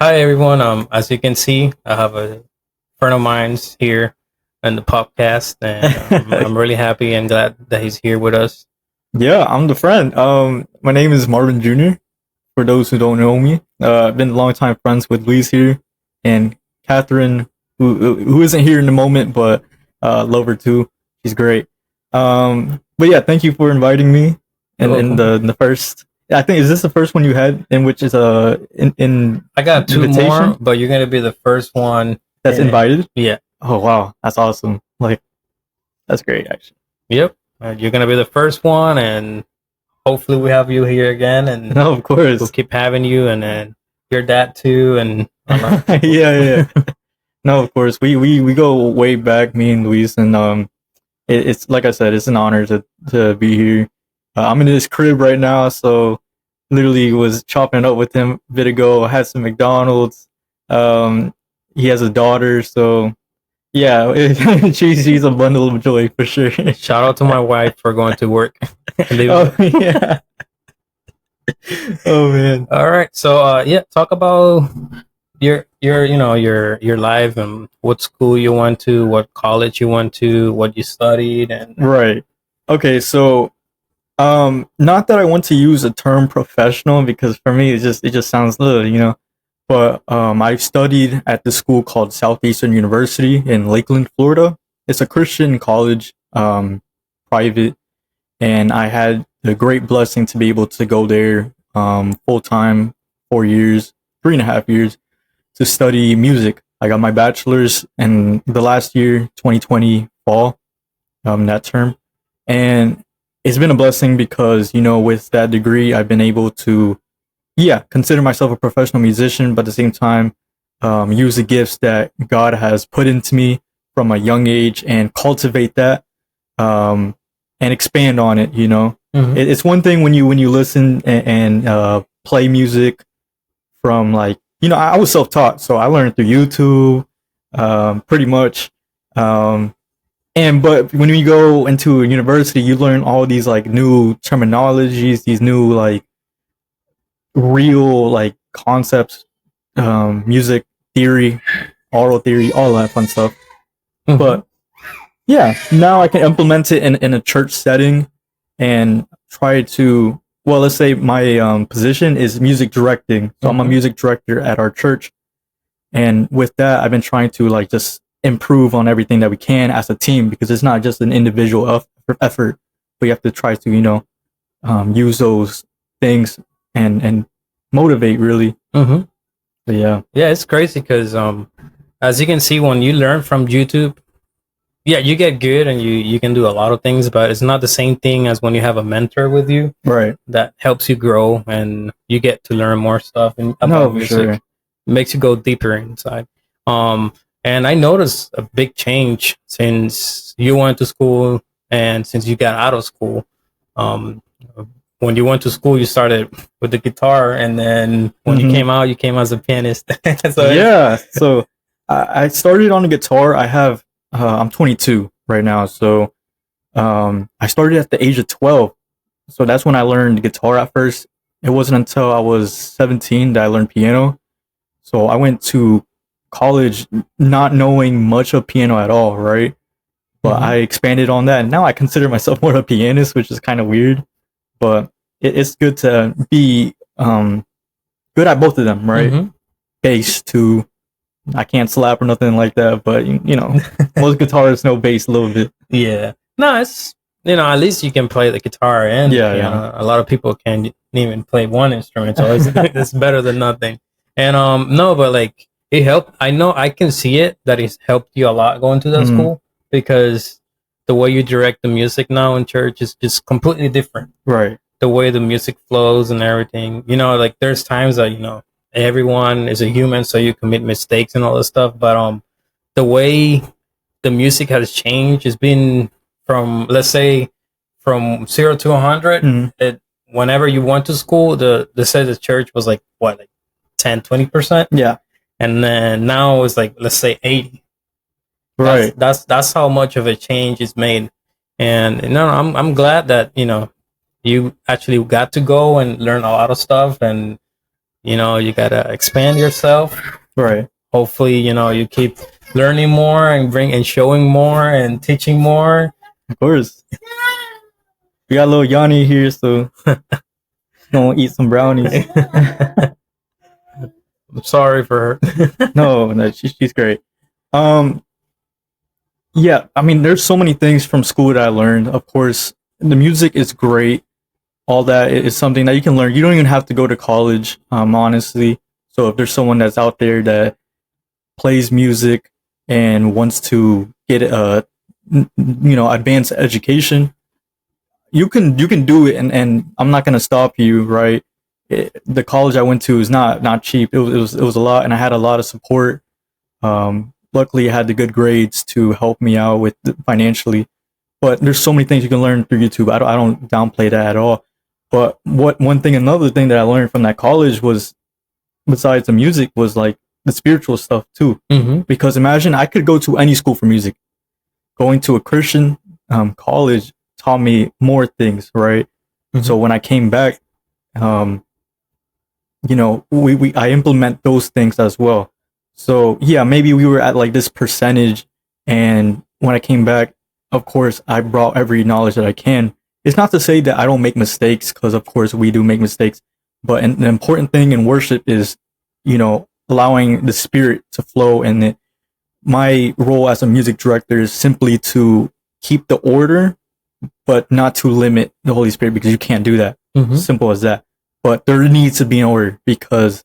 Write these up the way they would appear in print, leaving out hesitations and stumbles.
Hi everyone. As you can see, I have a friend of mine's here in the podcast, and I'm really happy and glad that he's here with us. Yeah, I'm the friend. My name is Marvin Jr. For those who don't know me, I've been longtime friends with Luis here and Catherine, who isn't here in the moment, but love her too. She's great. But yeah, thank you for inviting me. You're And in welcome. the first, I think is this the first one you had in which is in I got two more, invitation but you're gonna be the first one. that's invited? Yeah. Oh wow, that's awesome! Like that's great actually. Yep. You're gonna be the first one, and hopefully we have you here again, and No, of we'll course. keep having you, and then your dad too, and Yeah. No, of course. We go way back, me and Luis, and it's like I said, it's an honor to be here. I'm in his crib right now, so literally was chopping it up with him a bit ago. I had some McDonald's. Um, he has a daughter, so yeah, she's a bundle of joy for sure. shout out to my wife for going to work. Oh yeah. Oh man. All right. So yeah, talk about your life and what school you went to, what college you went to, what you studied, and Right. Okay, so not that I want to use the term professional because for me it just sounds little. But I studied at this school called Southeastern University in Lakeland, Florida. It's a Christian college, private, and I had the great blessing to be able to go there full time, 4 years, 3.5 years to study music. I got my bachelor's in the last year, 2020 fall, that term, and it's been a blessing because with that degree I've been able to, yeah, consider myself a professional musician, but at the same time, use the gifts that God has put into me from a young age and cultivate that, um, and expand on it. It's one thing when you listen and play music from, like, I was self-taught, so I learned through YouTube, pretty much. But when you go into a university, you learn all these like new terminologies, these new like real like concepts, music theory, oral theory, all that fun stuff. But yeah, now I can implement it in a church setting and try to, well, let's say my position is music directing. So I'm a music director at our church. And with that, I've been trying to like just improve on everything that we can as a team because it's not just an individual effort, but you have to try to, use those things and motivate really. mm-hmm. But yeah. Yeah, it's crazy because as you can see when you learn from YouTube, yeah, you get good and you can do a lot of things, but it's not the same thing as when you have a mentor with you Right. that helps you grow and you get to learn more stuff and about No, for music. sure. Makes you go deeper inside. And I noticed a big change since you went to school and since you got out of school. Um, when you went to school, you started with the guitar, and then when you came out, you came as a pianist. So Yeah. So I started on the guitar. I'm 22 right now. So I started at the age of 12. So that's when I learned guitar at first. It wasn't until I was 17 that I learned piano. So I went to college not knowing much of piano at all, right? But I expanded on that, and now I consider myself more a pianist, which is kind of weird. But it's good to be good at both of them, right? Bass too. I can't slap or nothing like that, but most guitarists know bass a little bit. Yeah. No, it's at least you can play the guitar and Yeah, piano. A lot of people can't even play one instrument, so it's better than nothing. And no, but like it helped. I know I can see it that it's helped you a lot going to that school because the way you direct the music now in church is just completely different. Right. The way the music flows and everything. Like there's times that everyone is a human, so you commit mistakes and all this stuff. But the way the music has changed has been from, let's say, from 0 to 100. Whenever you went to school, the size of church was like what, like 10-20%. Yeah. And then now it's like, let's say 80. Right. That's how much of a change is made. And I'm glad that you actually got to go and learn a lot of stuff and You know, you gotta expand yourself. Right. Hopefully, you know, you keep learning more and showing more and teaching more. Of course. We got little Yanni here, so gonna eat some brownies. I'm sorry for her. No, she's great. Yeah, I mean, there's so many things from school that I learned. Of course, the music is great. All that is something that you can learn. You don't even have to go to college, honestly. So if there's someone that's out there that plays music and wants to get advanced education, you can do it, and I'm not gonna stop you, right? The college I went to is not cheap. It was a lot, and I had a lot of support. Luckily, I had the good grades to help me out with financially. But there's so many things you can learn through YouTube. I don't downplay that at all. But another thing that I learned from that college was, besides the music, was like the spiritual stuff too. Mm-hmm. Because imagine I could go to any school for music. Going to a Christian college taught me more things, right? Mm-hmm. So when I came back, I implement those things as well. So yeah, maybe we were at like this percentage, and when I came back, of course, I brought every knowledge that I can. It's not to say that I don't make mistakes, because of course we do make mistakes. But an important thing in worship is, allowing the spirit to flow. And my role as a music director is simply to keep the order, but not to limit the Holy Spirit, because you can't do that. Mm-hmm. Simple as that. But there needs to be an order, because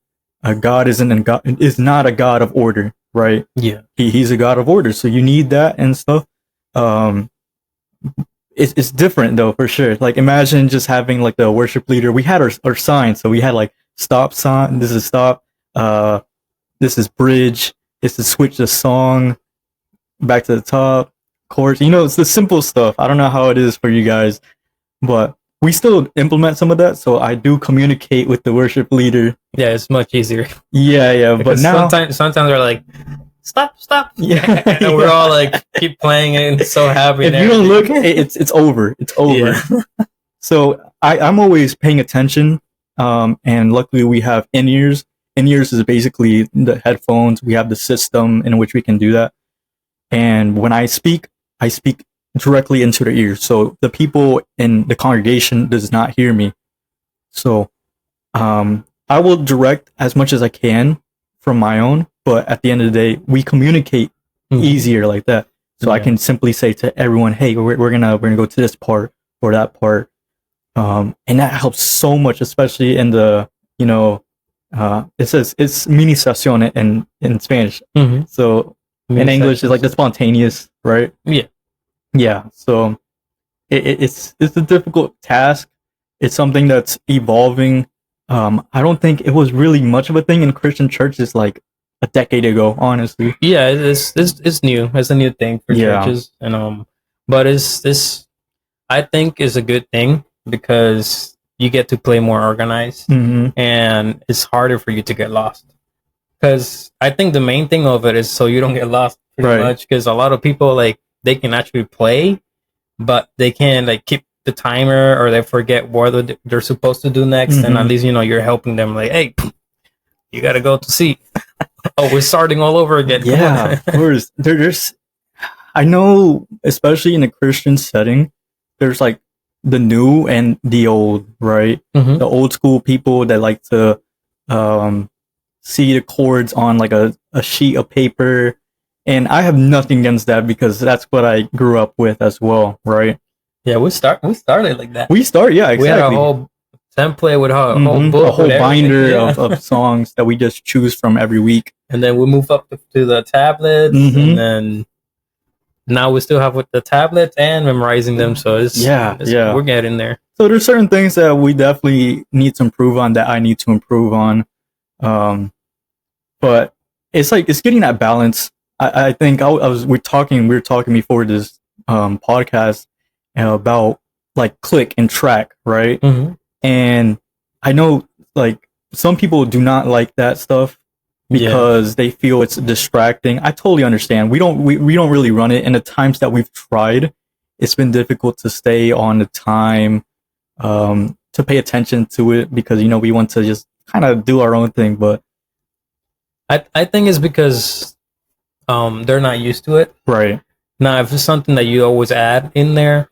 God is not a God of order, right? Yeah, he's a God of order, so you need that and stuff. It's different though, for sure. Like, imagine just having like the worship leader. We had our sign, so we had like stop sign. This is stop. This is bridge. This is switch the song back to the top chorus. It's the simple stuff. I don't know how it is for you guys, but we still implement some of that. So I do communicate with the worship leader. Yeah, it's much easier. Yeah. But now sometimes they're like, stop. Yeah. And we're all like, keep playing it and so happy. If you don't look, it's over. It's over. Yeah. So I'm always paying attention. And luckily we have in-ears. In-ears is basically the headphones. We have the system in which we can do that. And when I speak directly into their ears. So the people in the congregation does not hear me. So I will direct as much as I can from my own, but at the end of the day, we communicate easier like that. So I can simply say to everyone, "Hey, we're gonna go to this part or that part," and that helps so much, especially in the it says it's mini sesión in Spanish. Mm-hmm. So in English, it's like the spontaneous, right? Yeah. So it's a difficult task. It's something that's evolving. I don't think it was really much of a thing in Christian churches like a decade ago, honestly. Yeah, it's new. It's a new thing for churches, and but this I think is a good thing, because you get to play more organized, and it's harder for you to get lost. Because I think the main thing of it is so you don't get lost pretty much. Because a lot of people, like, they can actually play, but they can't like keep the timer, or they forget what they're supposed to do next. And at least you're helping them. Like, hey, you gotta go to see. Oh, we're starting all over again. Yeah, of course. There's, I know, especially in a Christian setting, there's like the new and the old, right? The old school people that like to see the chords on like a sheet of paper. And I have nothing against that, because that's what I grew up with as well, right? Yeah, we started like that. Yeah, exactly. We had a whole template with a whole book, a whole binder of songs that we just choose from every week. And then we move up to the tablets, and then now we still have with the tablets and memorizing them. So we're getting there. So there's certain things that we definitely need to improve on, that I need to improve on. But it's like, it's getting that balance. I think we were talking before this podcast about like click and track, right? And I know like some people do not like that stuff, because they feel it's distracting. I totally understand. We don't really run it, and the times that we've tried, it's been difficult to stay on the time, to pay attention to it, because we want to just kind of do our own thing. But I think it's because they're not used to it. right. Now, if it's something that you always add in there,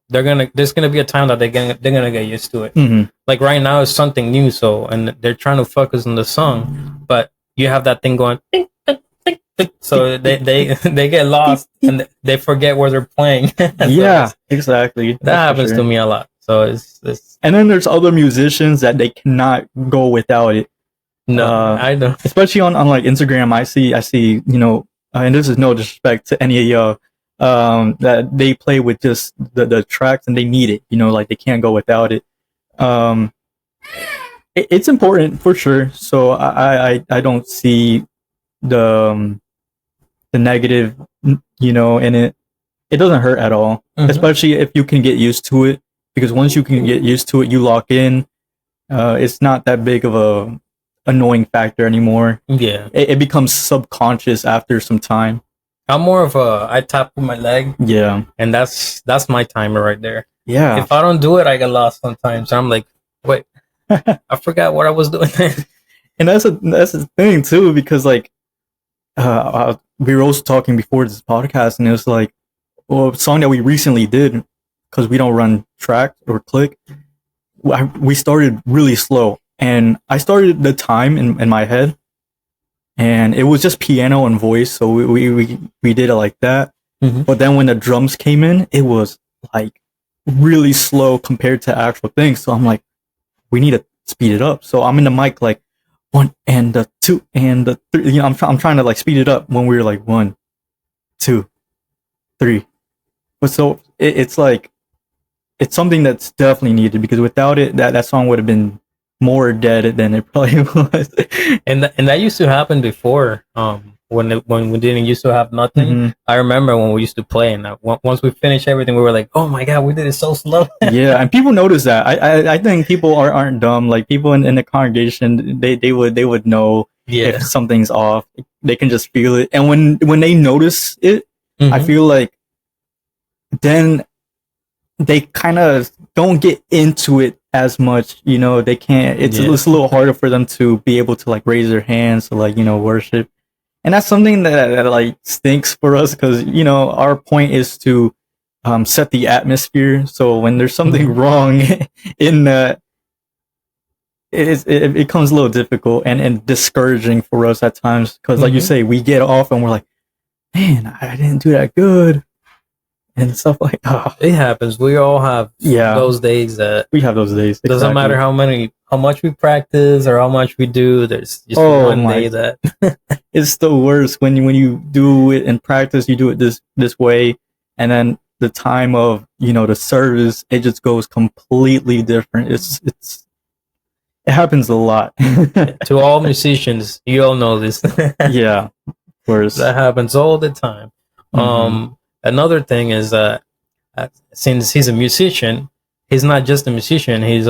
there's gonna be a time that they're gonna get used to it. Hmm. Like right now, it's something new, so and they're trying to focus on the song, but you have that thing going, ting, ting, ting, ting. So they get lost and they forget where they're playing. So Yeah, exactly. that happens to me a lot. So it's And then there's other musicians that they cannot go without it. no, I know. Especially on like Instagram, I see, and this is no disrespect to any of y'all, that they play with just the tracks and they need it, like they can't go without it. It's important for sure. So I don't see the negative, in it. It doesn't hurt at all, especially if you can get used to it. Because once you can get used to it, you lock in. It's not that big of a annoying factor anymore. Yeah, It becomes subconscious after some time. I'm more of I tap with my leg, Yeah. and that's my timer right there. Yeah. If I don't do it, I get lost sometimes. I'm like, wait, I forgot what I was doing. And that's the thing too, because like we were also talking before this podcast, and it was like, well, a song that we recently did, because we don't run track or click, we started really slow, and I started the time in my head, and it was just piano and voice, so we did it like that. But then when the drums came in, it was like really slow compared to actual things. So I'm like, we need to speed it up. So I'm in the mic like 1 and the 2 and the 3. I'm trying to like speed it up when we were like 1, 2, 3. But so it's like, it's something that's definitely needed, because without it, that song would have been more dead than it probably was. And that used to happen before. When we didn't used to have nothing. I remember when we used to play, and once we finished everything, we were like, "Oh my god, we did it so slow." Yeah, and people notice that. I think people aren't dumb. Like people in the congregation, they would know if something's off. They can just feel it, and when they notice it, I feel like then they kind of don't get into it as much. They can't. It's a little harder for them to be able to like raise their hands to like worship. And that's something that like stinks for us, because our point is to set the atmosphere. So when there's something wrong in that, it becomes a little difficult and discouraging for us at times, because like you say, we get off and we're like, man, I didn't do that good, and stuff like that. It happens. We all have those days that we have those days. Doesn't matter how much we practice or how much we do. There's just one day that it's the worst when you do it in practice. You do it this way, and then the time of the service, it just goes completely different. It happens a lot. To all musicians, you all know this. Yeah, of course. That happens all the time. Another thing is that since he's a musician, he's not just a musician. He's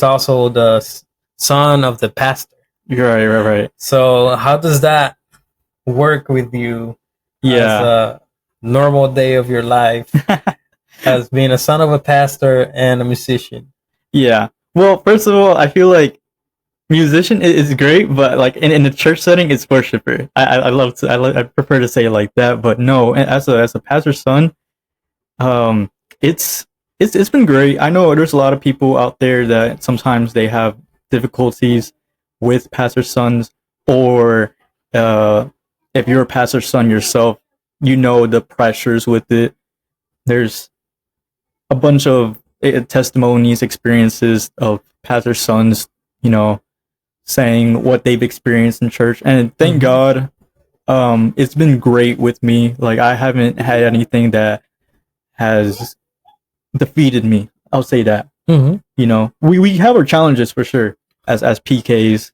also the son of the pastor. Right. So how does that work with you? Yeah. As a normal day of your life, as being a son of a pastor and a musician? Yeah. Well, first of all, I feel like musician is great, but like in the church setting, it's worshiper. I prefer to say it like that, but no, as a pastor's son, it's been great. I know there's a lot of people out there that sometimes they have difficulties with pastor's sons, or if you're a pastor's son yourself, the pressures with it. There's a bunch of testimonies, experiences of pastor's sons, saying what they've experienced in church, and thank God, it's been great with me. Like I haven't had anything that has defeated me. I'll say that. We have our challenges for sure as PKs,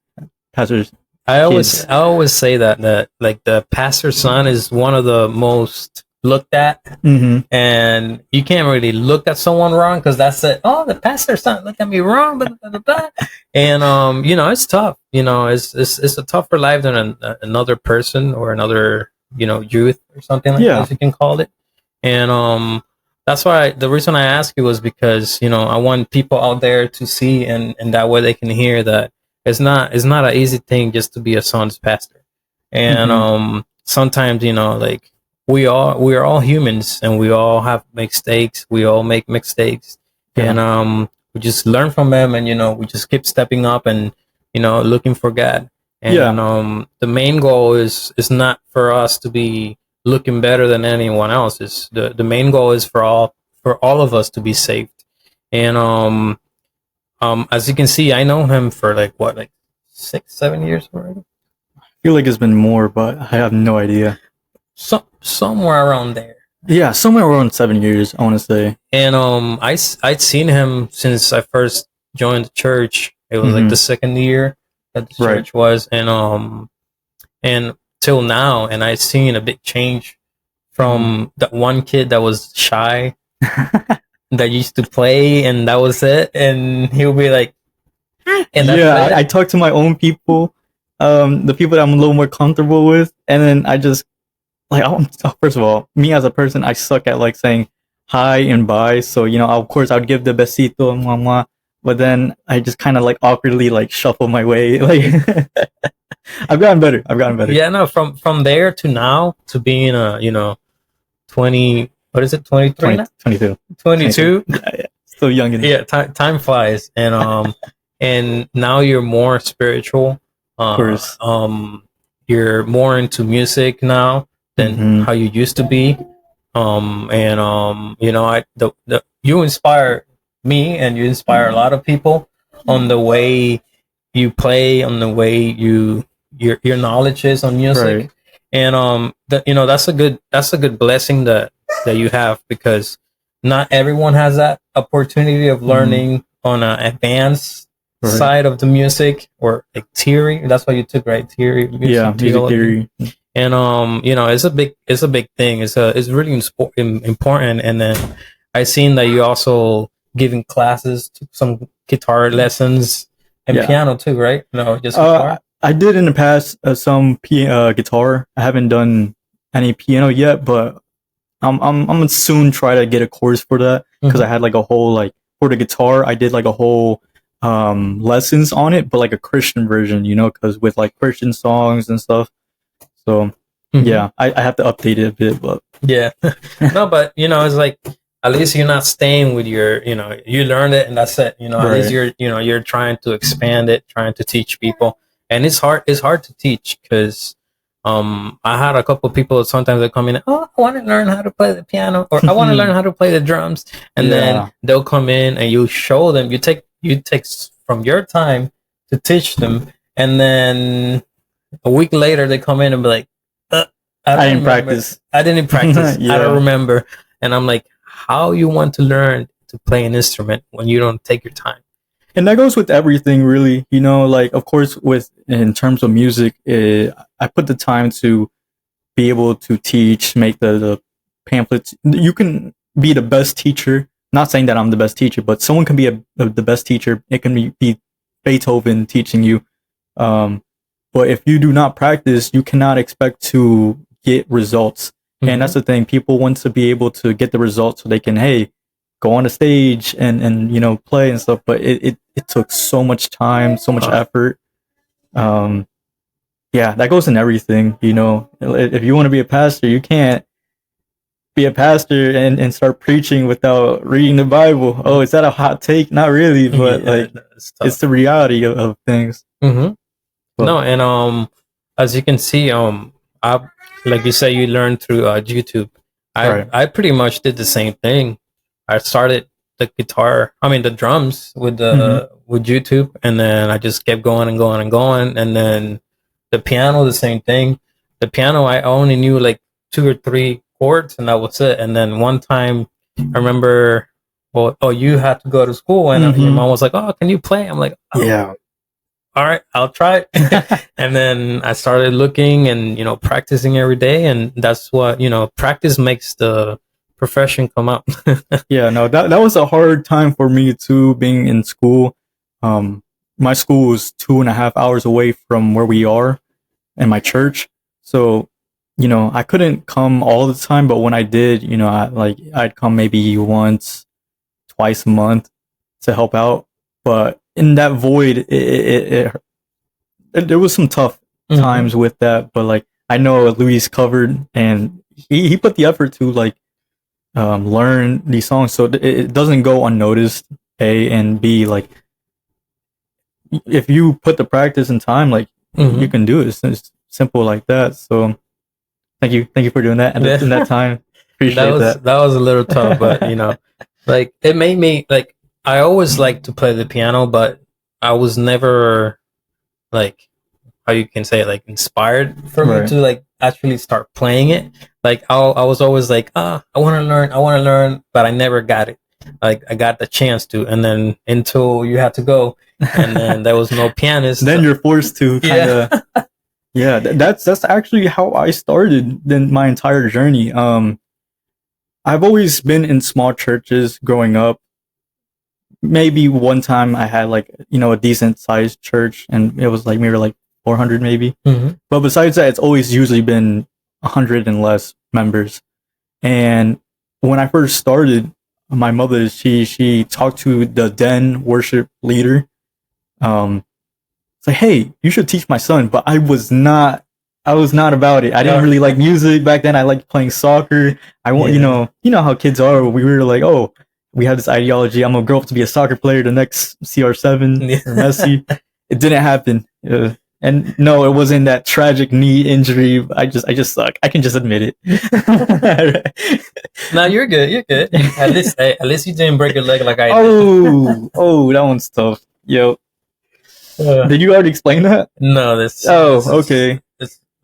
pastors. I always say that like the pastor's son is one of the most looked at, and you can't really look at someone wrong, because that's it. Oh, the pastor's son, look at me wrong, blah, blah, blah, blah. And it's tough. It's a tougher life than another person or another youth or something like that, you can call it. And that's why the reason I asked you was because I want people out there to see, and that way they can hear that it's not an easy thing just to be a son's pastor. And sometimes, you know, like we are all humans, and we all have mistakes. We all make mistakes, and we just learn from them, and you know, we just keep stepping up and, you know, looking for God. And the main goal is not for us to be looking better than anyone else. Is the main goal is for all of us to be saved. And as you can see, I know him for like what, like 6-7 years already. I feel like it's been more, but I have no idea. Somewhere around there. Yeah, somewhere around 7 years, I want to say. And I'd seen him since I first joined the church. It was like the second year that the church was, and till now, and I've seen a big change from that one kid that was shy that used to play, and that was it, and he'll be like, and that's I talk to my own people, the people that I'm a little more comfortable with, and then I just like, first of all, me as a person, I suck at like saying hi and bye. So, you know, of course, I'd give the besito and mwah, but then I just kind of like awkwardly like shuffle my way. Like, I've gotten better. Yeah, no, from there to now to being a, you know, 20, what is it, 23 now? 22. Yeah. Still young. Yeah, time flies, and and now you're more spiritual. Of course. You're more into music now than how you used to be. And you know, you inspire me, and you inspire a lot of people on the way you play, on the way your knowledge is on music. Right. And you know, that's a good blessing that you have, because not everyone has that opportunity of learning on an advanced side of the music, or like theory. That's what you took, right? Theory. Music theory. And you know, it's a big thing. It's really important. And then I seen that you also giving classes, took some guitar lessons and piano too, right? No, just guitar. I did in the past some guitar. I haven't done any piano yet, but I'm gonna soon try to get a course for that, because I had like a whole, like, for the guitar, I did like a whole lessons on it, but like a Christian version, you know, because with like Christian songs and stuff. So yeah, I have to update it a bit, but yeah. No, but you know, it's like, at least you're not staying with your, you know, you learned it and that's it. You know, at least you're trying to expand it, trying to teach people. And it's hard to teach, because I had a couple of people sometimes that come in, oh, I want to learn how to play the piano, or I want to learn how to play the drums, and then they'll come in and you show them, you take from your time to teach them, and then a week later they come in and be like, I didn't practice. I don't remember. And I'm like, how you want to learn to play an instrument when you don't take your time? And that goes with everything, really. You know, like, of course, in terms of music, I put the time to be able to teach, make the pamphlets. You can be the best teacher. Not saying that I'm the best teacher, but someone can be the best teacher. It can be Beethoven teaching you. But if you do not practice, you cannot expect to get results. And that's the thing. People want to be able to get the results so they can, hey, go on the stage and you know, play and stuff. But it took so much time, so much effort. Yeah, that goes in everything. You know, if you want to be a pastor, you can't be a pastor and start preaching without reading the Bible. Oh, is that a hot take? Not really, but like, it's the reality of things. No, and as you can see, like you say, you learned through YouTube. I pretty much did the same thing. I started the drums with with YouTube, and then I just kept going and going and going. And then the piano, the same thing. The piano, I only knew like 2 or 3 chords, and that was it. And then one time, I remember, you had to go to school, and your mom was like, "Oh, can you play?" I'm like, "Oh, yeah. All right, I'll try it." And then I started looking and, you know, practicing every day. And that's what, you know, practice makes the profession come up. Yeah, no, that was a hard time for me too, being in school. My school was 2.5 hours away from where we are and my church. So, you know, I couldn't come all the time, but when I did, you know, I'd come maybe once, twice a month to help out. But in that void, it there was some tough Mhm. times with that, but like I know Luis covered and he put the effort to like learn these songs so it doesn't go unnoticed. A and B, like if you put the practice and time, like you Mhm. can do it. It's simple like that. So thank you for doing that Yeah. in that time. That Appreciate was that. that was a little tough, but you know, like it made me like I always liked to play the piano, but I was never like how you can say it, like inspired for me Right. to like actually start playing it. Like I was always like, I want to learn, but I never got it. Like I got the chance to, and then until you had to go, and then there was no pianist. Then you're forced to kind of yeah. That's actually how I started then my entire journey. I've always been in small churches growing up. Maybe one time I had like a decent sized church, and it was like maybe like 400 maybe. Mhm. But besides that, it's always usually been 100 and less members. And when I first started, my mother she talked to the then worship leader. It's like, hey, you should teach my son. But I was not about it. I didn't really like music back then. I liked playing soccer. I want Yeah. you know how kids are. We were like, oh, we have this ideology. I'm gonna grow up to be a soccer player, the next CR7 or Messi. It didn't happen. And no, it wasn't that tragic knee injury. I just suck. I can just admit it. No, you're good. You're good. At least you didn't break your leg like I did. Oh, that one's tough. Yo, did you already explain that? No, this. Okay.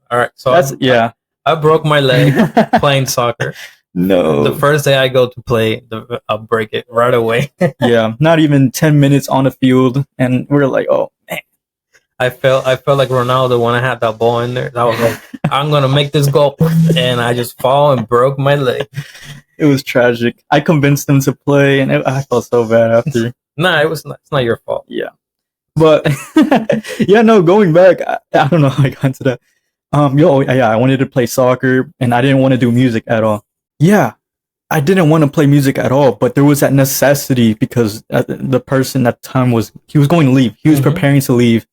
All right. So That's yeah. I broke my leg playing soccer. No. The first day I go to play, I'll break it right away. Yeah, not even 10 minutes on the field, and we're like, oh man. I felt like Ronaldo when I had that ball in there. I was like, I'm gonna make this goal, and I just fall and broke my leg. It was tragic. I convinced them to play, and I felt so bad after. Nah, it's not your fault. Yeah, but yeah, no. Going back, I don't know how I got into that. Yeah, I wanted to play soccer, and I didn't want to do music at all. Yeah, I didn't want to play music at all, but there was that necessity because the person at the time was going to leave. He was preparing to leave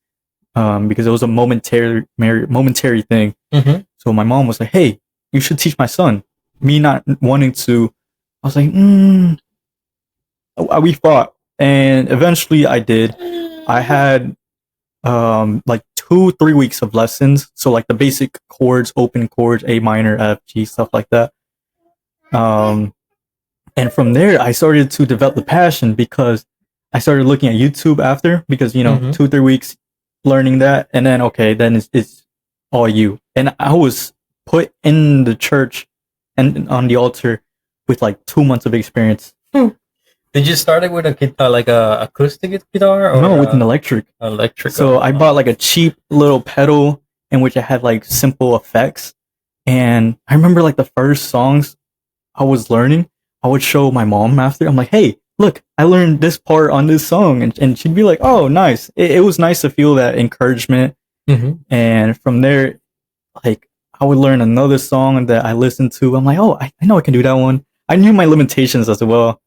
because it was a momentary thing. Mm-hmm. So my mom was like, "Hey, you should teach my son." Me not wanting to, I was like, We fought, and eventually I did. I had like 2-3 weeks of lessons, so like the basic chords, open chords, A minor, F, G, stuff like that. And from there, I started to develop the passion because I started looking at YouTube after because 2-3 weeks learning that, and then then it's all you. And I was put in the church and on the altar with like 2 months of experience. Did you start it with a guitar, like a acoustic guitar, or no, with an electric? Electric. So I bought like a cheap little pedal in which it had like simple effects. And I remember like the first songs I was learning, I would show my mom after. I'm like, hey, look, I learned this part on this song. And she'd be like, oh, nice. It was nice to feel that encouragement. Mm-hmm. And from there, like I would learn another song that I listened to. I'm like, oh, I know I can do that one. I knew my limitations as well.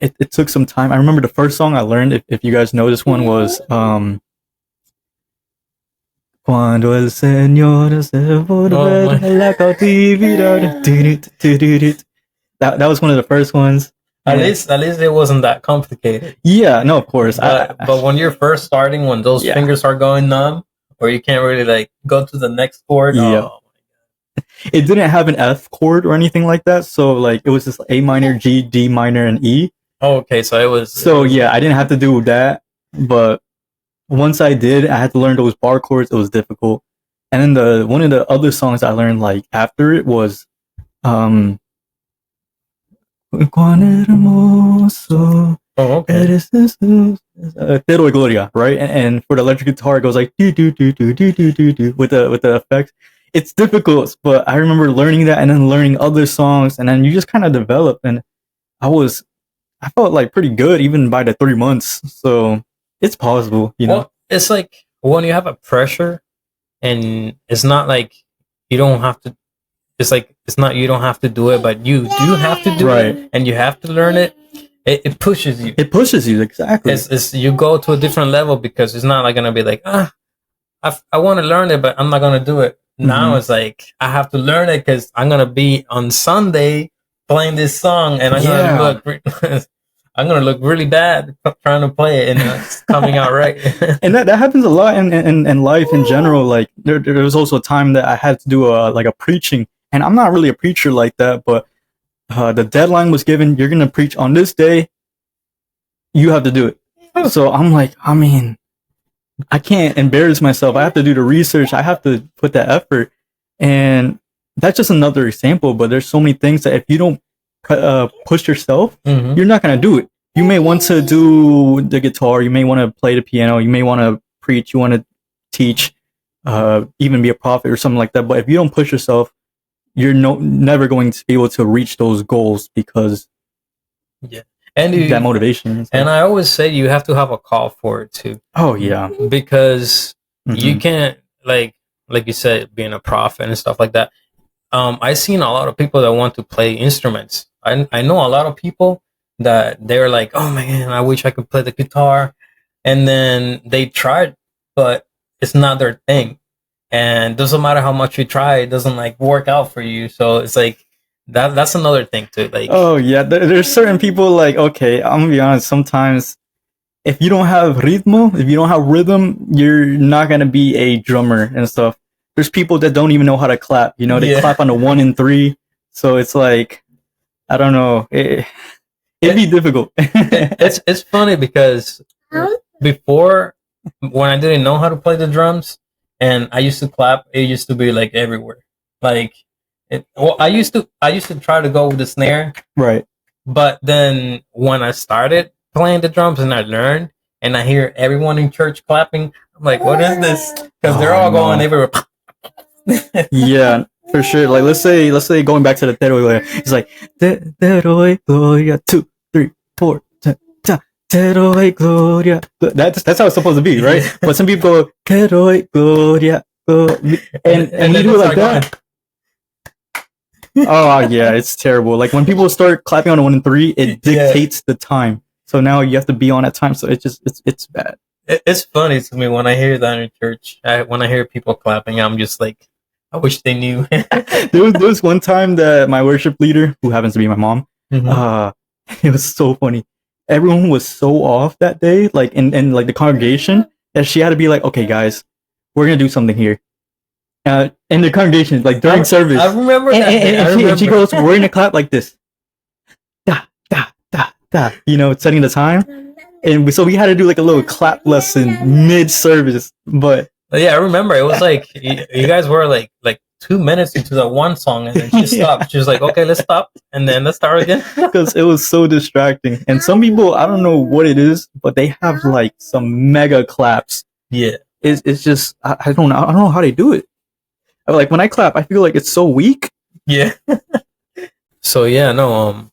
It took some time. I remember the first song I learned, if you guys know this one, was Cuando el Señor se vuelve la cautividad. That was one of the first ones. At least it wasn't that complicated. Yeah, no, of course. But when you're first starting, when those fingers are going numb, or you can't really like go to the next chord. Yeah. Oh my God. It didn't have an F chord or anything like that, so like it was just A minor, G, D minor, and E. Oh, okay, so it was. So yeah, I didn't have to do that, but once I did, I had to learn those bar chords. It was difficult. And then one of the other songs I learned like after it was Cuán hermoso eres Jesús, Te doy gloria, right? And for the electric guitar, it goes like do do do do do do do do with the effects. It's difficult, but I remember learning that and then learning other songs, and then you just kind of develop. And I felt like pretty good even by the 3 months. So it's possible, you know. Well, it's like when you have a pressure, and it's not like you don't have to. It's like it's not you don't have to do it, but you do have to do it, and you have to learn it. It pushes you. It pushes you, exactly. It's you go to a different level because it's not like gonna be like I want to learn it, but I'm not gonna do it. Now Mhm. it's like I have to learn it because I'm gonna be on Sunday playing this song, and Yeah. I'm gonna look really bad trying to play it, and it's coming out right. And that happens a lot in life in general. Like there was also a time that I had to do a preaching, and I'm not really a preacher like that, but the deadline was given. You're gonna preach on this day. You have to do it. So I'm like, I mean, I can't embarrass myself. I have to do the research. I have to put that effort, and that's just another example. But there's so many things that if you don't push yourself, Mhm. you're not gonna do it. You may want to do the guitar. You may want to play the piano. You may want to preach. You want to teach, even be a prophet or something like that. But if you don't push yourself, you're never going to be able to reach those goals because Yeah, and that motivation. And stuff. and I always say you have to have a call for it too, Oh yeah, because you Mhm. can't like you said, being a prophet and stuff like that. I've seen a lot of people that want to play instruments. I know a lot of people that they're like, oh man, I wish I could play the guitar, and then they tried, but it's not their thing, and doesn't matter how much you try, it doesn't like work out for you. So it's like that's another thing too. Like, Oh yeah, there's certain people like okay, I'm gonna be honest. Sometimes if you don't have ritmo, if you don't have rhythm, you're not gonna be a drummer and stuff. There's people that don't even know how to clap. You know, they Yeah. clap on the 1 and 3. So it's like I don't know. It'd be difficult. it's funny because before, when I didn't know how to play the drums and I used to clap, it used to be like everywhere. Like well, I used to try to go with the snare, Right. but then when I started playing the drums and I learned and I hear everyone in church clapping, I'm like, what is this? Because they're all going everywhere. Yeah, for sure. Like let's say going back to the Te Doy Gloria, it's like Te Doy Gloria 2, 3, 4. Te doy gloria. That's how it's supposed to be, right? But some people go Te doy gloria, and you do it like that. Oh yeah, it's terrible. Like when people start clapping on 1 and 3, it dictates the time. So now you have to be on at time. So it's bad. It's funny to me when I hear that in church. When I hear people clapping, I'm just like, I wish they knew. there was one time that my worship leader, who happens to be my mom, it was so funny. Everyone was so off that day, like in like the congregation, that she had to be like, okay, guys, we're gonna do something here. In the congregation, like during service. I remember that. And she goes, we're gonna clap like this. Da, da, da, da. You know, setting the time. And so we had to do like a little clap lesson mid-service. But yeah, I remember it was like you guys were like 2 minutes into the one song, and then she stopped. She was like, "Okay, let's stop, and then let's start again." Because it was so distracting. And some people, I don't know what it is, but they have like some mega claps. Yeah, it's just I don't know how they do it. Like when I clap, I feel like it's so weak. Yeah. So yeah, no,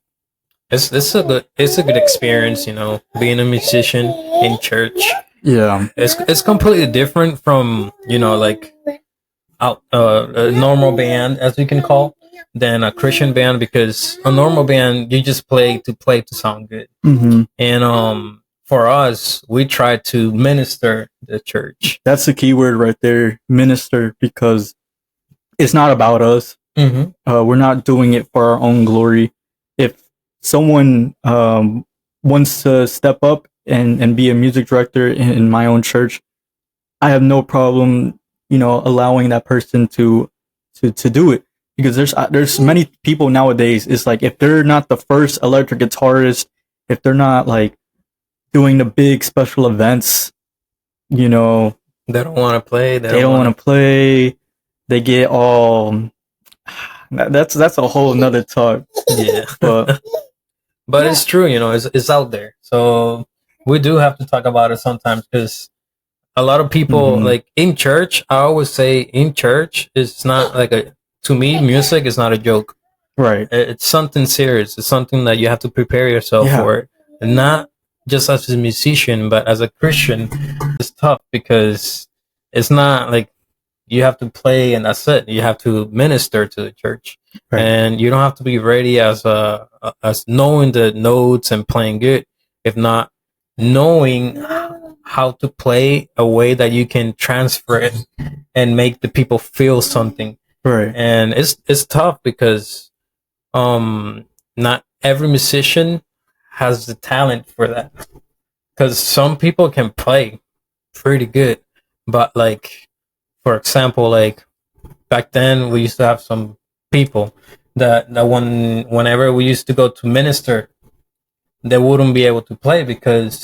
it's a good experience, you know, being a musician in church. Yeah, it's completely different from, you know, like a normal band, as we can call, than a Christian band, because a normal band you just play to sound good. Mm-hmm. And for us, we try to minister the church. That's the key word right there, minister, because it's not about us. Mm-hmm. We're not doing it for our own glory. If someone wants to step up and be a music director in my own church, I have no problem, you know, allowing that person to do it, because there's many people nowadays. It's like if they're not the first electric guitarist, if they're not like doing the big special events, you know, they don't want to play. They don't want to play. They get all. That's a whole nother talk. Yeah, but it's true. You know, it's out there. So we do have to talk about it sometimes, because a lot of people like in church. I always say in church, it's not like to me, music is not a joke. Right. It's something serious. It's something that you have to prepare yourself for it, and not just as a musician, but as a Christian. It's tough because it's not like you have to play and that's it. You have to minister to the church, and you don't have to be ready as knowing the notes and playing good, if not knowing how to play a way that you can transfer it and make the people feel something. Right. And it's tough because not every musician has the talent for that. Because some people can play pretty good, but like, for example, like back then we used to have some people that whenever we used to go to minister, they wouldn't be able to play because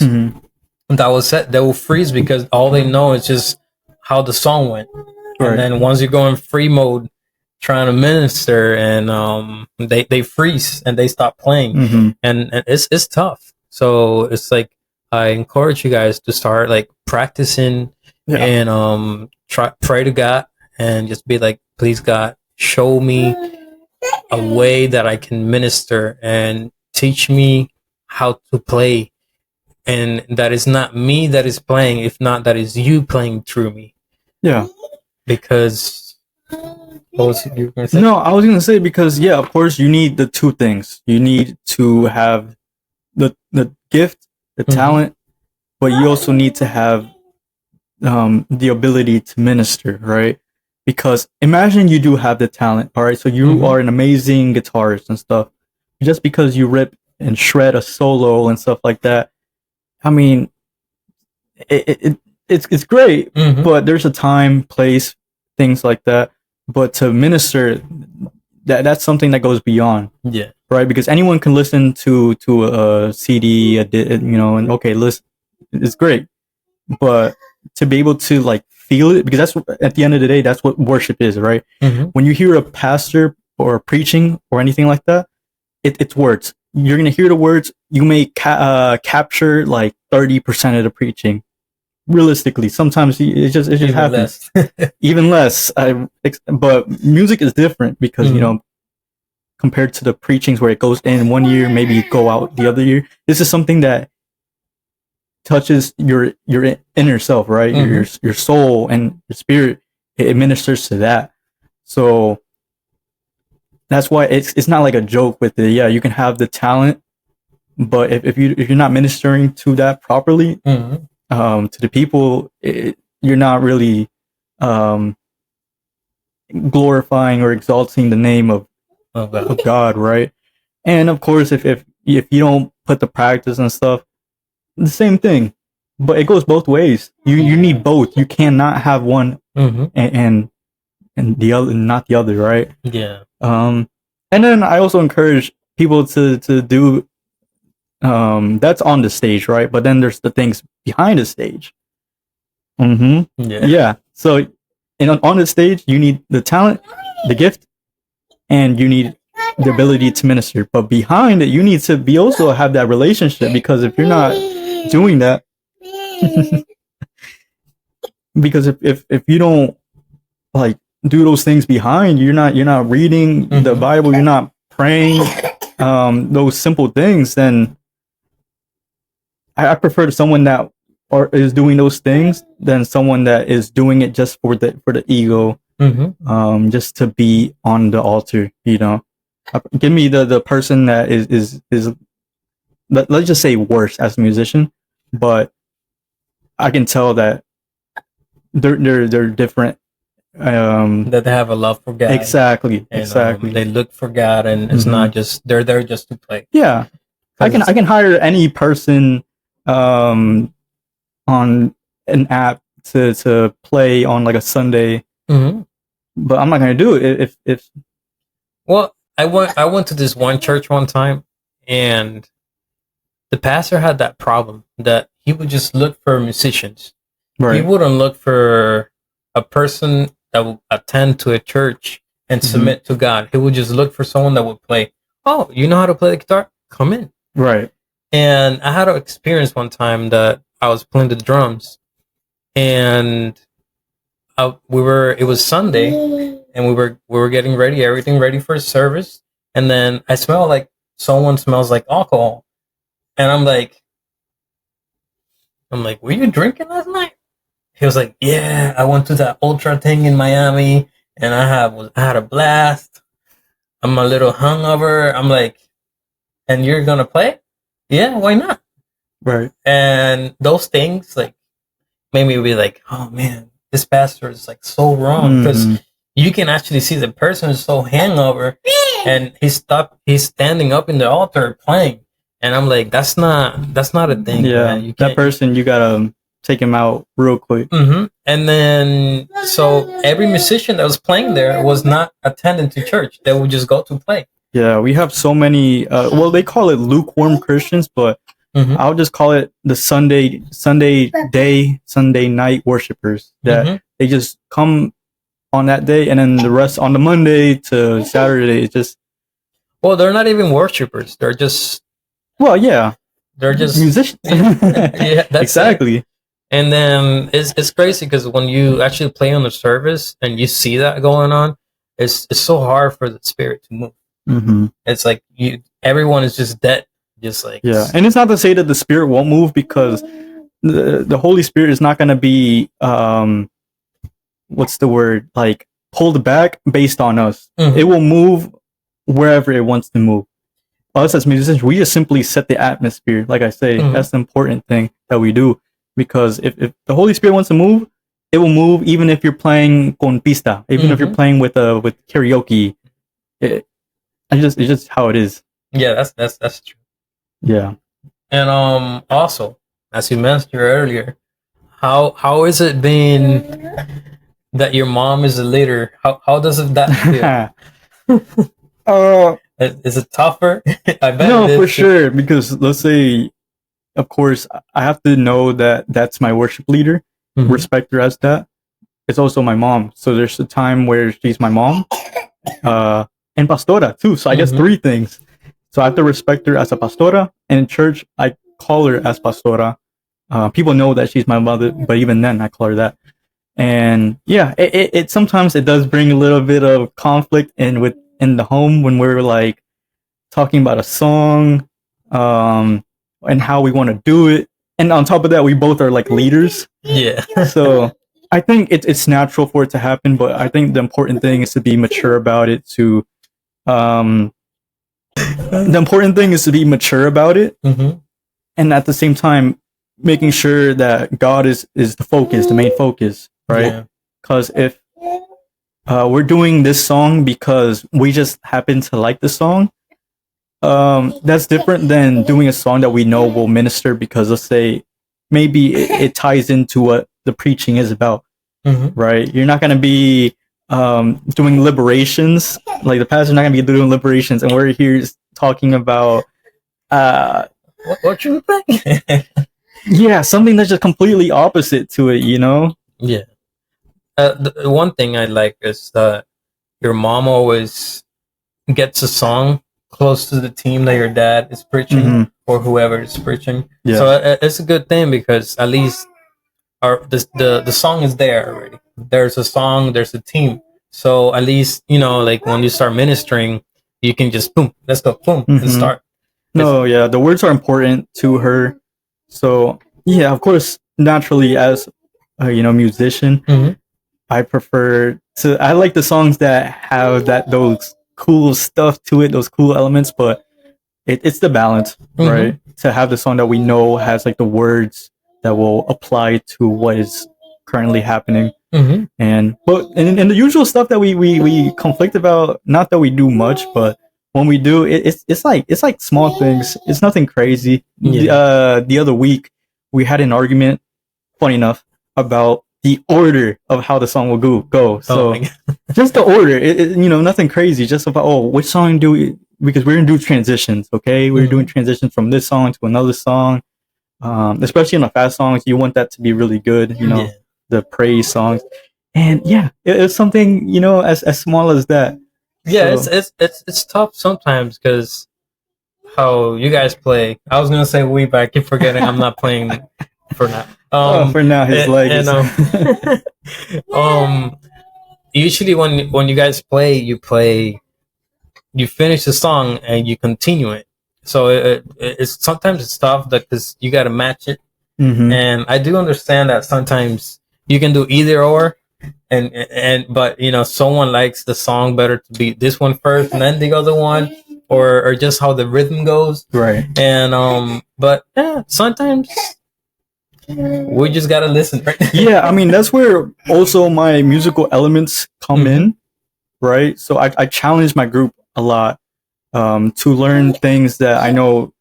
that was set. They will freeze because all they know is just how the song went. Right. And then once you go in free mode trying to minister, and they freeze and they stop playing, and it's tough. So it's like I encourage you guys to start like practicing and pray to God and just be like, please God, show me a way that I can minister and teach me how to play, and that is not me that is playing, if not that is you playing through me. Yeah. Because what was you gonna say? No, I was gonna say because of course you need the two things. You need to have the gift, the talent, but you also need to have the ability to minister, right? Because imagine you do have the talent, all right? So you are an amazing guitarist and stuff. Just because you rip and shred a solo and stuff like that, I mean, it's great, but there's a time, place, things like that. But to minister, that's something that goes beyond, right? Because anyone can listen to a CD, and okay, listen, it's great, but to be able to like feel it, because that's at the end of the day, that's what worship is, right? When you hear a pastor or preaching or anything like that, it's words. You're gonna hear the words. You may capture like 30% of the preaching. Realistically, sometimes it just happens. Even less. But music is different because compared to the preachings where it goes in one year, maybe go out the other year. This is something that touches your inner self, right? Your soul and your spirit. It ministers to that. So that's why it's not like a joke with it. Yeah, you can have the talent, but if you're not ministering to that properly, to the people, you're not really glorifying or exalting the name of God, right? And of course, if you don't put the practice and stuff, the same thing. But it goes both ways. You need both. You cannot have one and the other, not the other, right? Yeah. And then I also encourage people to do that's on the stage, right? But then there's the things behind the stage. Yeah. So on the stage, you need the talent, the gift, and you need the ability to minister. But behind it, you need to be also have that relationship, because if you're not doing that, because if you don't like do those things behind, you're not reading the Bible, you're not praying, those simple things, then I prefer someone that is doing those things than someone that is doing it just for the ego, just to be on the altar. Give me the person that is let's just say worse as a musician, but I can tell that they're different. That they have a love for God. Exactly. They look for God, and it's not just they're there just to play. Yeah, I can hire any person on an app to play on like a Sunday, but I'm not gonna do it if. Well, I went to this one church one time, and the pastor had that problem that he would just look for musicians. Right. He wouldn't look for a person that would attend to a church and submit to God. He would just look for someone that would play. Oh, you know how to play the guitar? Come in. Right. And I had an experience one time that I was playing the drums, and it was Sunday, and we were getting ready, everything ready for service, and then I smell like someone smells like alcohol, and I'm like, were you drinking last night? He was like, yeah, I went to that ultra thing in Miami, and I had a blast. I'm a little hungover. I'm like, and you're gonna play? Yeah, why not? Right. And those things, like, made me be like, oh man, this pastor is like so wrong, because Mhm. you can actually see the person is so hangover, and he's standing up in the altar playing, and I'm like, that's not a thing, Yeah, man. You that can't. person, you gotta take him out real quick. And then, so every musician that was playing there was not attending to church. They would just go to play. Yeah, we have so many. Well, they call it lukewarm Christians, but I'll just call it the Sunday day, Sunday night worshipers. That they just come on that day, and then the rest on the Monday to Saturday. It's just, Well, they're not even worshipers. They're just well, yeah, they're just musicians. Yeah, that's exactly. it. And then it's crazy because when you actually play on the service and you see that going on, it's so hard for the spirit to move. It's like everyone is just dead, just like, Yeah, and it's not to say that the spirit won't move, because the Holy Spirit is not going to be what's the word, like, pulled back based on us. It will move wherever it wants to move. Us as musicians, we just simply set the atmosphere. Like I say, that's the important thing that we do, because if the Holy Spirit wants to move, it will move, even if you're playing con pista, even if you're playing with karaoke. It's just how it is. Yeah, that's true. Yeah. And also, as you mentioned earlier, how is it been that your mom is a leader? How does that feel? Is it tougher? I bet. No, for sure. Because let's say, of course, I have to know that that's my worship leader, respect her as that. It's also my mom. So there's a time where she's my mom, and pastora too. So I guess three things. So I have to respect her as a pastora, and in church I call her as pastora. People know that she's my mother, but even then I call her that. And yeah, it sometimes it does bring a little bit of conflict in the home when we're like talking about a song, and how we want to do it. And on top of that, we both are like leaders. Yeah. So I think it's natural for it to happen, but I think the important thing is to be mature about it. The important thing is to be mature about it, and at the same time, making sure that God is the focus, the main focus, right? Because if we're doing this song because we just happen to like the song, that's different than doing a song that we know will minister, because let's say maybe it ties into what the preaching is about, right? You're not going to be doing liberations, like the pastor's not going to be doing liberations, and we're here talking about what you think? Yeah, something that's just completely opposite to it, you know? Yeah. The one thing I like is that your mom always gets a song close to the theme that your dad is preaching, or whoever is preaching. Yeah. So it's a good thing, because at least the song is there already. There's a song, there's a theme. So at least, like when you start ministering, you can just boom, let's go, boom, and start. No, yeah, the words are important to her. So yeah, of course, naturally as a musician, I like the songs that have those cool stuff to it, those cool elements, but it's the balance, right? To have the song that we know has like the words that will apply to what is currently happening. And the usual stuff that we conflict about, not that we do much, but when we do, it's like small things. It's nothing crazy. The other week we had an argument, funny enough, about the order of how the song will go. So just the order, nothing crazy. Just about which song do we? Because we're gonna do transitions. Okay, we're doing transitions from this song to another song. Especially on the fast songs, you want that to be really good. The praise songs, and it's something as small as that. Yeah, so. It's tough sometimes, because how you guys play. I was gonna say we, but I keep forgetting I'm not playing for now. For now, his leg is. Usually when you guys play, you finish the song and you continue it. So it's sometimes it's tough because you got to match it. And I do understand that sometimes you can do either or. But someone likes the song better to be this one first and then the other one, or just how the rhythm goes, right? And but yeah, sometimes We just gotta listen, right? Yeah, I mean that's where also my musical elements come in, right? So I challenge my group a lot to learn things that I know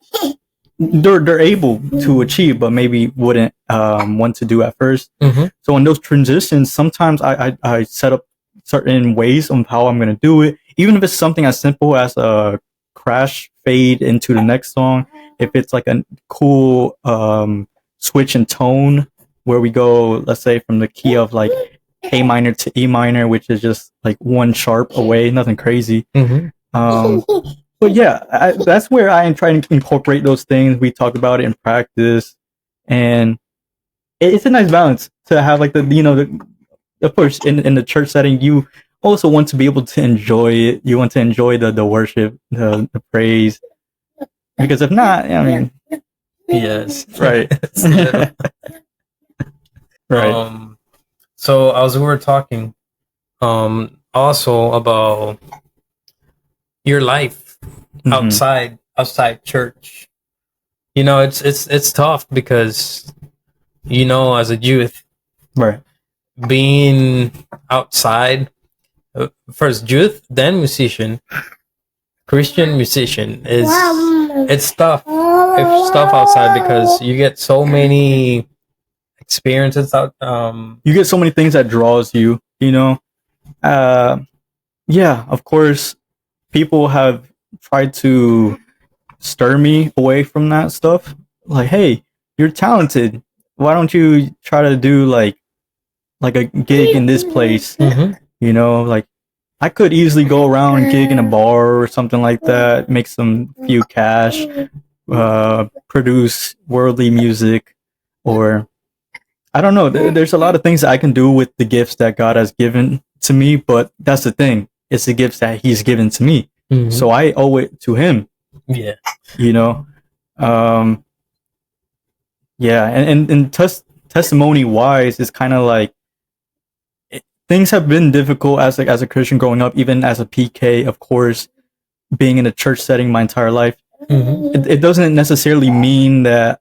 they're able to achieve, but maybe wouldn't want to do at first. Mhm. So in those transitions, sometimes I set up certain ways on how I'm gonna do it, even if it's something as simple as a crash fade into the next song. If it's like a cool switch in tone where we go, let's say from the key of like A minor to E minor, which is just like one sharp away, nothing crazy. Mhm. But yeah, that's where I am trying to incorporate those things. We talk about it in practice, and it's a nice balance to have like of course in the church setting you also want to be able to enjoy it. You want to enjoy the worship, the praise, because if not, I mean, Yes. right, right. So as we were talking, also about your life outside church. You know, it's tough because as a youth, Right. being outside, first youth, then musician, Christian musician is it's tough. It's tough outside because you get so many experiences out. You get so many things that draws you. Yeah, of course, people have tried to stir me away from that stuff. Like, hey, you're talented. Why don't you try to do like a gig in this place? Like I could easily go around and gig in a bar or something like that, make some few cash, produce worldly music, or I don't know. There's a lot of things that I can do with the gifts that God has given to me, but that's the thing. It's the gifts that He's given to me. So I owe it to Him. Yeah. You know? Yeah, and testimony wise, it's kind of like things have been difficult as a Christian growing up, even as a PK, of course, being in a church setting my entire life. It doesn't necessarily mean that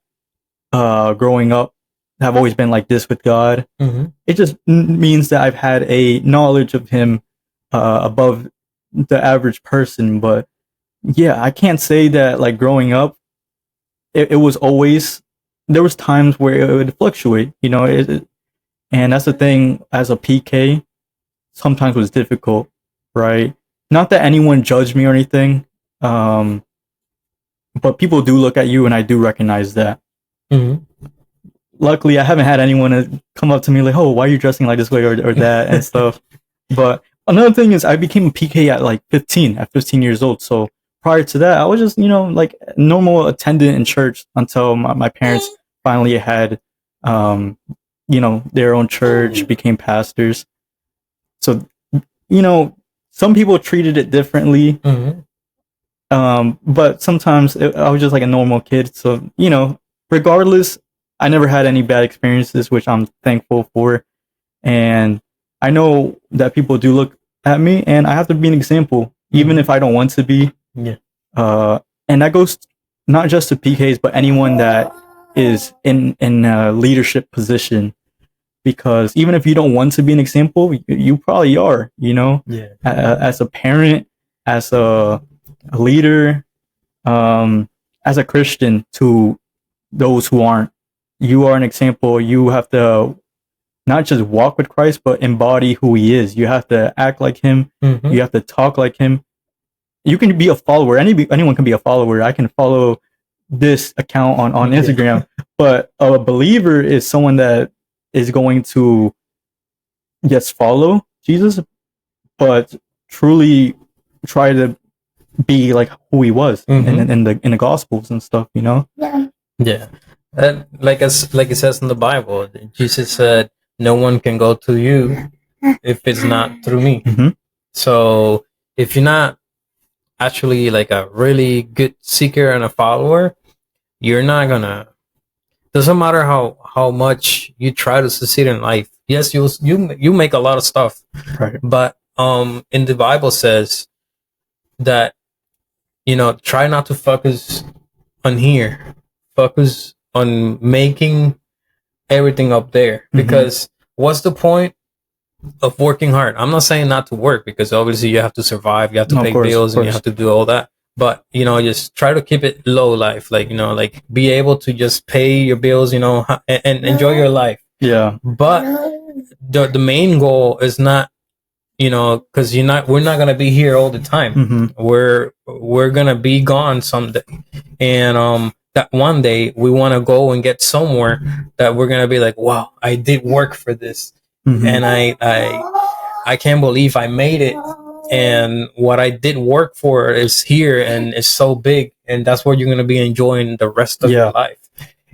growing up have always been like this with God. It just means that I've had a knowledge of Him above the average person. But yeah, I can't say that like growing up, it was always, there was times where it would fluctuate, and that's the thing as a PK, sometimes was difficult, right? Not that anyone judged me or anything, but people do look at you, and I do recognize that. Luckily, I haven't had anyone come up to me like, "Oh, why are you dressing like this way or that?" and stuff. But another thing is, I became a PK at like 15, at 15 years old. So prior to that, I was just, like normal attendant in church until my parents finally had, their own church, became pastors. So, some people treated it differently. But sometimes I was just like a normal kid. So, regardless, I never had any bad experiences, which I'm thankful for. And I know that people do look at me, and I have to be an example, even if I don't want to be. Yeah. And that goes not just to PKs, but anyone that is in a leadership position. Because even if you don't want to be an example, you probably are. Yeah. As a parent, as a leader, as a Christian to those who aren't, you are an example. You have to not just walk with Christ, but embody who He is. You have to act like Him. You have to talk like Him. You can be a follower. Anyone can be a follower. I can follow this account on Instagram, but a believer is someone that is going to, yes, follow Jesus, but truly try to be like who He was in the Gospels and stuff. Yeah. And like it says in the Bible, Jesus said, "No one can go to you if it's not through me." So if you're not actually like a really good seeker and a follower, you're not gonna. Doesn't matter how much you try to succeed in life. Yes, you make a lot of stuff, right? But in the Bible says that try not to focus on here. Focus on making everything up there. Because what's the point of working hard? I'm not saying not to work, because obviously you have to survive, you have to No, of pay course, bills, of and you course. have to do all that. But just try to keep it low life, like like be able to just pay your bills, and enjoy your life. Yeah. But the main goal is not, because we're not gonna be here all the time. Mm-hmm. We're gonna be gone someday, and that one day we want to go and get somewhere that we're gonna be like, wow, I did work for this, Mm-hmm. and I can't believe I made it, and what I did work for is here and it's so big, and that's what you're gonna be enjoying the rest of your life.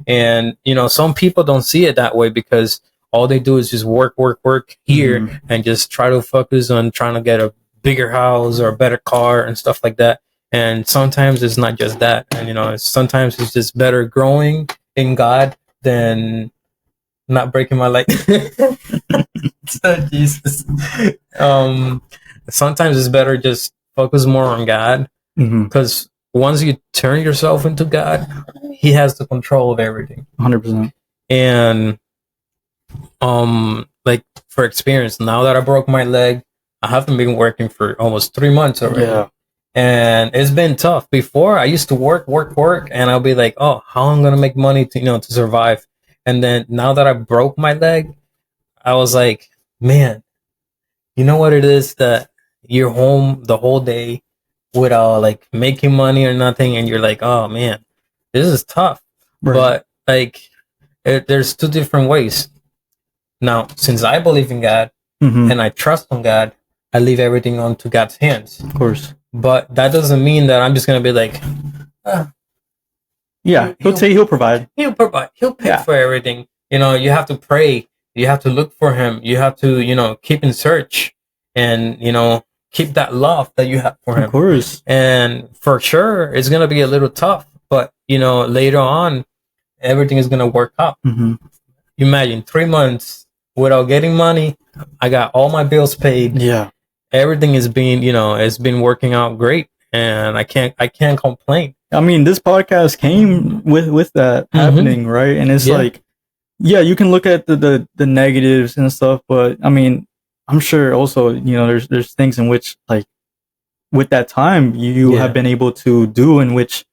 And some people don't see it that way, because all they do is just work here, and just try to focus on trying to get a bigger house or a better car and stuff like that. And sometimes it's not just that, and sometimes it's just better growing in God than not breaking my leg. So, Jesus. Sometimes it's better just focus more on God, because once you turn yourself into God, He has the control of everything. 100%. And like, for experience, now that I broke my leg, I haven't been working for almost 3 months already. Yeah. And it's been tough. Before, I used to work, and I'll be like, oh, how am I gonna make money to survive? And then now that I broke my leg, I was like, man, you know what it is, that you're home the whole day without like making money or nothing, and you're like, oh man, this is tough. Right. But like, there's two different ways. Now, since I believe in God and I trust in God, I leave everything onto God's hands. Of course. But that doesn't mean that I'm just gonna be like, yeah, he'll provide. He'll provide. He'll pay for everything. You have to pray. You have to look for Him. You have to, keep in search, and keep that love that you have for Him. Of course. And for sure, it's gonna be a little tough, but later on, everything is gonna work out. Imagine 3 months without getting money. I got all my bills paid. Yeah. Everything is being, it's been working out great, and I can't complain. I mean, this podcast came with that happening, right? And it's like, yeah, you can look at the negatives and stuff, but I mean, I'm sure also, there's things in which, like, with that time you have been able to do in which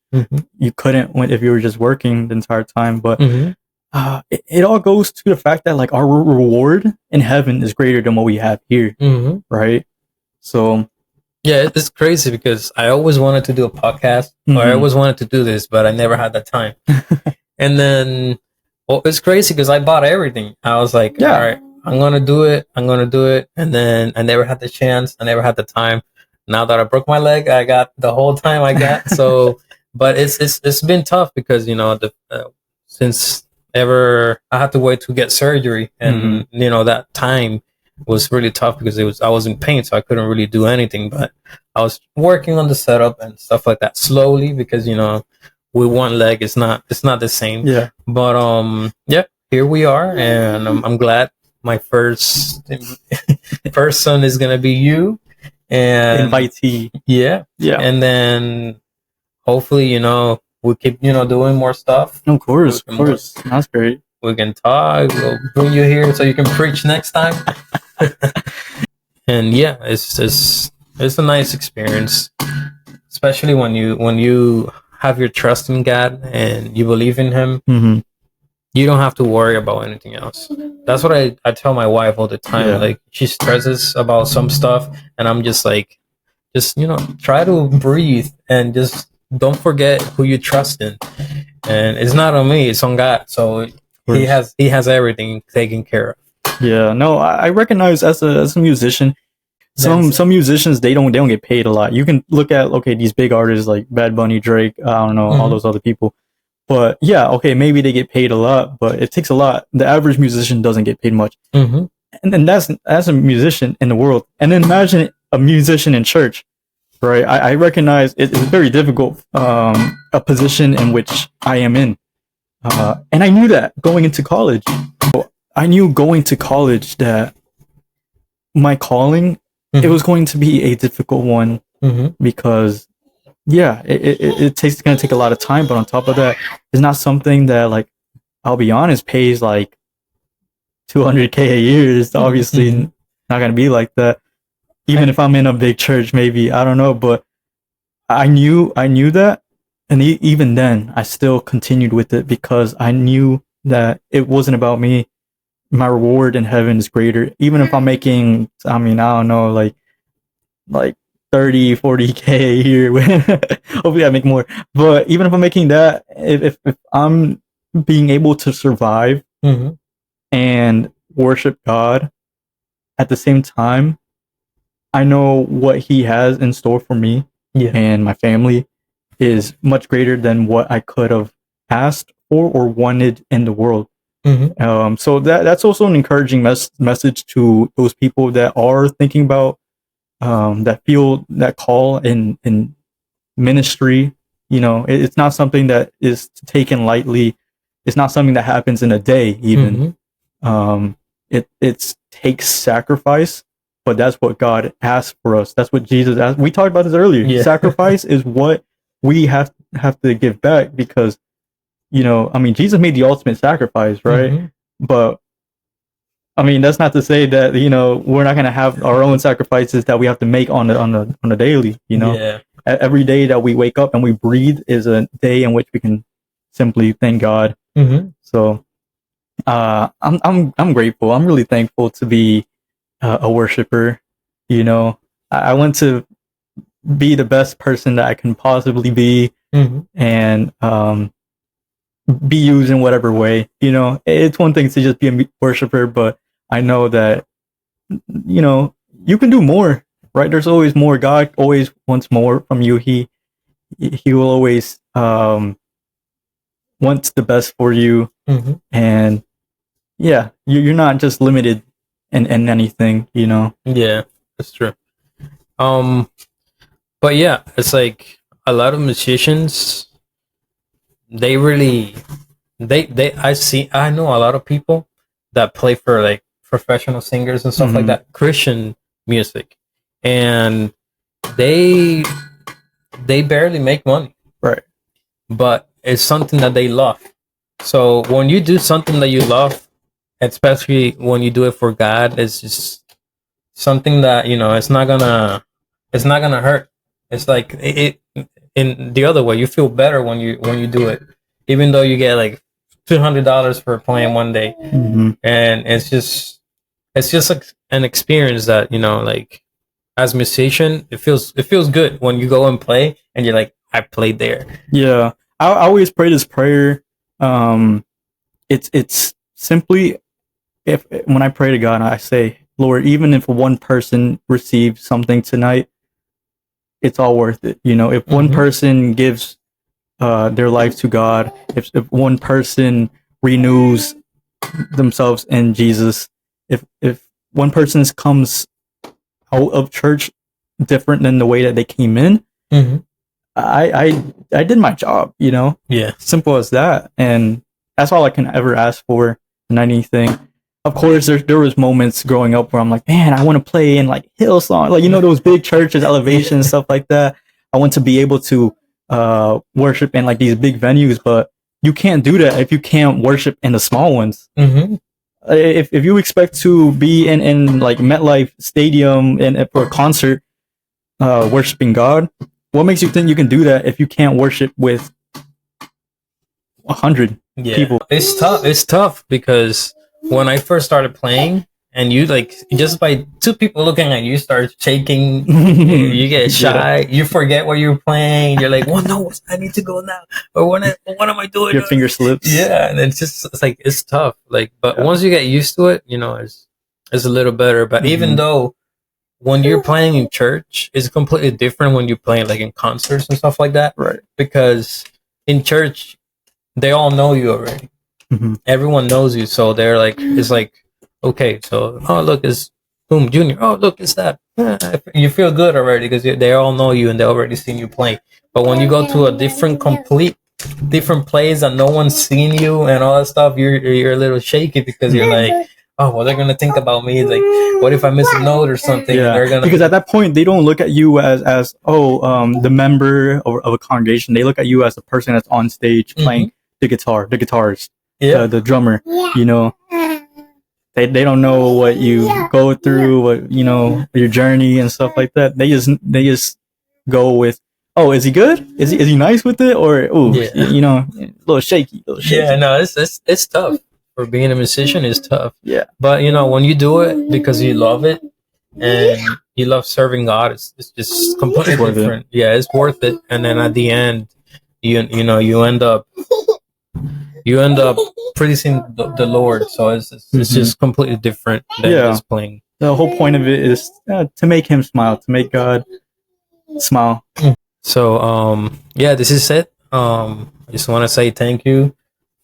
you couldn't if you were just working the entire time. But it all goes to the fact that, like, our reward in heaven is greater than what we have here, right? So yeah, it's crazy, because I always wanted to do a podcast, or I always wanted to do this, but I never had the time. And then, it's crazy because I bought everything. I was like, all right, I'm gonna do it. And then I never had the chance. I never had the time. Now that I broke my leg, I got the whole time I got. So, but it's been tough, because since ever I had to wait to get surgery, and that time was really tough, because I was in pain, so I couldn't really do anything. But I was working on the setup and stuff like that slowly, because with one leg it's not the same. Yeah. But here we are, and I'm glad my first son is gonna be you, and invitee. Yeah. And then hopefully we keep doing more stuff. Of course. That's great. We can talk. We'll bring you here so you can preach next time. And yeah, it's a nice experience, especially when you have your trust in God and you believe in Him. You don't have to worry about anything else. That's what I tell my wife all the time. Like, she stresses about some stuff, and I'm just like, try to breathe, and just don't forget who you trust in. And it's not on me; it's on God. So He has everything taken care of. Yeah, no, I recognize as a musician, some musicians they don't get paid a lot. You can look at these big artists like Bad Bunny, Drake, I don't know, all those other people. But yeah, maybe they get paid a lot, but it takes a lot. The average musician doesn't get paid much. And then that's a musician in the world. And then imagine a musician in church, right? I recognize it's very difficult, a position in which I am in. And I knew that going into college. I knew going to college that my calling, it was going to be a difficult one, because it's going to take a lot of time. But on top of that, it's not something that, like, I'll be honest, pays like 200K a year. It's obviously Mhm. not gonna be like that. Even if I'm in a big church, maybe I don't know, but I knew that, and even then, I still continued with it because I knew that it wasn't about me. My reward in heaven is greater. Even if I'm making, I mean, I don't know, like 30, 40K a year. Hopefully, I make more. But even if I'm making that, if I'm being able to survive Mhm. and worship God at the same time, I know what He has in store for me Yeah. and my family is much greater than what I could have asked for or wanted in the world. Mhm. So that's also an encouraging message to those people that are thinking about that feel that call in ministry. You know, it's not something that is taken lightly. It's not something that happens in a day. Even Mhm. it takes sacrifice, but that's what God asks for us. That's what Jesus asked. We talked about this earlier. Yeah. Sacrifice is what we have to give back because you know, I mean, Jesus made the ultimate sacrifice, right? Mhm. But I mean, that's not to say that you know we're not gonna have our own sacrifices that we have to make on a daily. You know, Yeah. every day that we wake up and we breathe is a day in which we can simply thank God. Mhm. So, I'm grateful. I'm really thankful to be a worshiper. You know, I want to be the best person that I can possibly be, Mhm. and be used in whatever way. You know, it's one thing to just be a worshiper, but I know that you know you can do more. Right? There's always more. God always wants more from you. He will always wants the best for you, Mhm. and yeah, you're not just limited in anything. You know. Yeah, that's true. Um, but yeah, it's like a lot of musicians. They really, they. I know a lot of people that play for like professional singers and stuff like Mm-hmm. that, Christian music, and they they barely make money, Right. but it's something that they love. So when you do something that you love, especially when you do it for God, it's just something that it's not gonna hurt. It's like it in the other way. You feel better when you do it, even though you get like $200 for playing one day, Mm-hmm. and it's just like an experience that like as musician, it feels good when you go and play and you're like, I played there. Yeah, I always pray this prayer. Um, it's simply if when I pray to God, I say, Lord, even if one person receives something tonight, it's all worth it. You know, if one Mhm. person gives their life to God, if one person renews themselves in Jesus, if one person comes out of church different than the way that they came in, Mhm. I did my job, you know? Yeah. Simple as that. And that's all I can ever ask for in anything. Of course, there was moments growing up where I'm like, man, I want to play in like Hillsong, like you know those big churches, elevation stuff like that. I want to be able to worship in like these big venues, but you can't do that if you can't worship in the small ones. Mm-hmm. If you expect to be in like MetLife Stadium and for a concert, worshiping God, what makes you think you can do that if you can't worship with 100 Yeah, people? it's tough. It's tough because when I first started playing, and you like just by two people looking at you start shaking, you get shy, you forget what you're playing. You're like, well, no, I need to go now, or what am I doing? Your finger slips. Yeah, and it's like it's tough. Like, but Yeah. once you get used to it, it's a little better. But even though when you're playing in church, it's completely different when you're playing like in concerts and stuff like that. Right. Because in church, they all know you already. Mm-hmm. Everyone knows you, so they're like, it's like, okay, so oh look, it's Boom Junior. Oh look, it's that. You feel good already because they all know you and they already seen you play. But when you go to a different place and no one's seen you and all that stuff, you're a little shaky because you're like, oh, what they're gonna think about me? Like, what if I miss a note or something? Yeah, They're gonna because at that point they don't look at you as the member of a congregation. They look at you as the person that's on stage playing the guitar, the guitarist, yeah. the drummer. You know, they don't know what you go through, what you know, your journey and stuff like that. They just go with, oh, is he good? Is he nice with it? Or oh, Yeah. you know, a little shaky, Yeah, no, it's tough. For being a musician is tough. Yeah. But you know, when you do it because you love it and you love serving God, it's just completely It's worth it. different. Yeah, it's worth it. And then at the end, you know, you end up praising the Lord. So it's Mhm. just completely different than Yeah. just playing. The whole point of it is to make him smile, to make God smile. So yeah, this is it. I just want to say thank you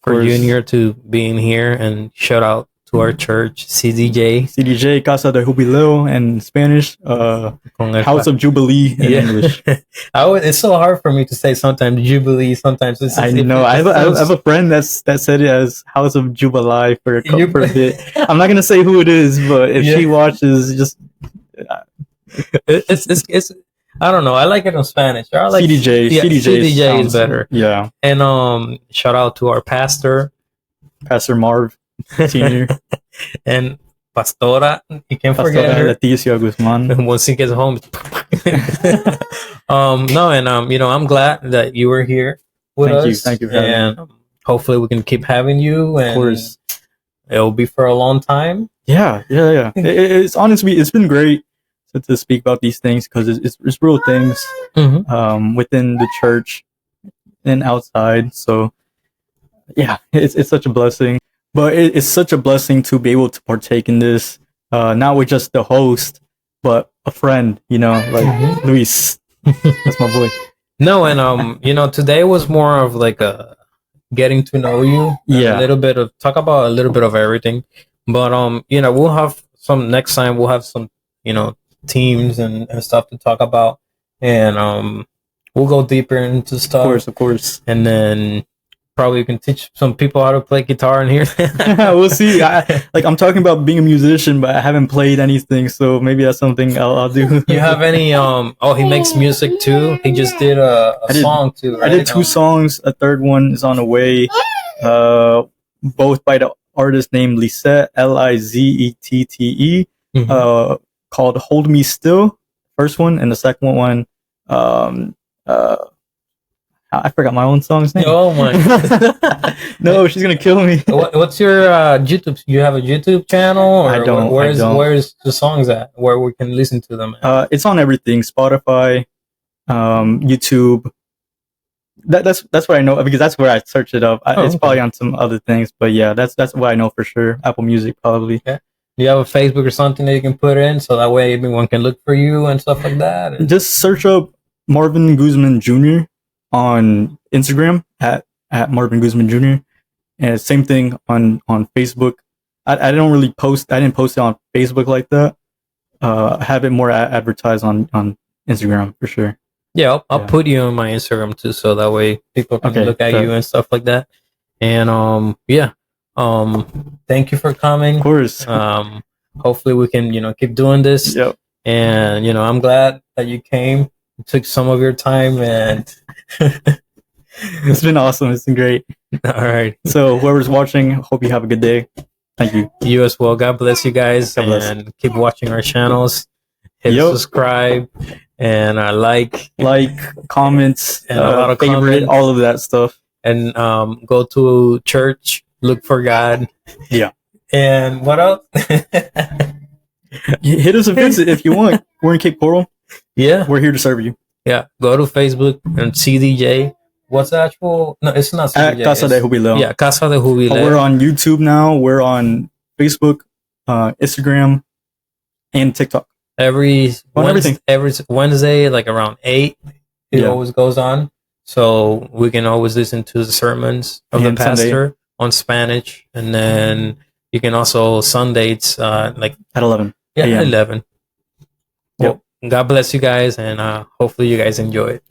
for course. Junior to being here, and shout out to our church, CDJ. CDJ, Casa de Jubileo in Spanish, Con el House of Jubilee in English. It's so hard for me to say sometimes Jubilee, sometimes it's, I know. I have a friend that said it as House of Jubilee for a bit. I'm not gonna say who it is, but if she watches, just it's I don't know. I like it in Spanish. I like CDJ. Yeah, CDJ sounds- is better. Yeah, And shout out to our pastor Pastor Marv Senior, and Pastora. You can't forget Pastora her. Leticia Guzman. Once he gets home. No, and you know, I'm glad that you were here with us. Thank you for having me. And hopefully we can keep having you, and Of course. it'll be for a long time. Yeah. It's honestly, it's been great to speak about these things because it's real things within the church and outside. So yeah, it's such a blessing. But it's such a blessing to be able to partake in this, not with just the host, but a friend. You know, like Luis. That's my boy. No, and you know, today was more of like a getting to know you. Yeah. A little bit of talk about a little bit of everything. But you know, we'll have some next time. We'll have some, you know, teams and stuff to talk about, and we'll go deeper into stuff. Of course. And then probably you can teach some people how to play guitar in here. We'll see. I'm talking about being a musician, but I haven't played anything, so maybe that's something I'll do. You have any oh, he makes music too. He just did a song too, right? I did 2 songs. A third one is on the way. Both by the artist named Lisette, Lizeette, called "Hold Me Still." First one, and the second one, I forgot my own song's name. Oh my! No, she's gonna kill me. What's your YouTube? You have a YouTube channel? Or I don't. Where's the songs at? Where we can listen to them? It's on everything: Spotify, YouTube. That's what I know because that's where I searched it up. It's probably on some other things, but yeah, that's what I know for sure. Apple Music probably. Okay. Do you have a Facebook or something that you can put in so that way everyone can look for you and stuff like that? Just search up Marvin Guzman Jr. on Instagram at Marvin Guzman Jr. And same thing on Facebook. I don't really post. I didn't post it on Facebook like that. I have it more advertised on Instagram for sure. Yeah, I'll put you on my Instagram too, so that way people can look at you and stuff like that. And yeah, thank you for coming. Of course. Hopefully we can, you know, keep doing this. Yep. And you know, I'm glad that you came. You took some of your time, and it's been awesome. It's been great. All right. So whoever's watching, hope you have a good day. Thank you. You as well. God bless you guys, and keep watching our channels. Hit subscribe and like, comments, and a lot of favorite, comments. all of that stuff. And go to church, look for God. Yeah. And what else? Hit us a visit if you want. We're in Cape Coral. Yeah. We're here to serve you. Yeah. Go to Facebook and CDJ. What's the actual? No, it's not CDJ. At Casa de Jubileo. Yeah, Casa de Jubileo. We're on YouTube now. We're on Facebook, Instagram, and TikTok. Every Wednesday, like around 8, it always goes on. So we can always listen to the sermons of the pastor Sunday on Spanish. And then you can also Sundays, like at 11. Yeah, at 11. Well, God bless you guys, and hopefully you guys enjoy it.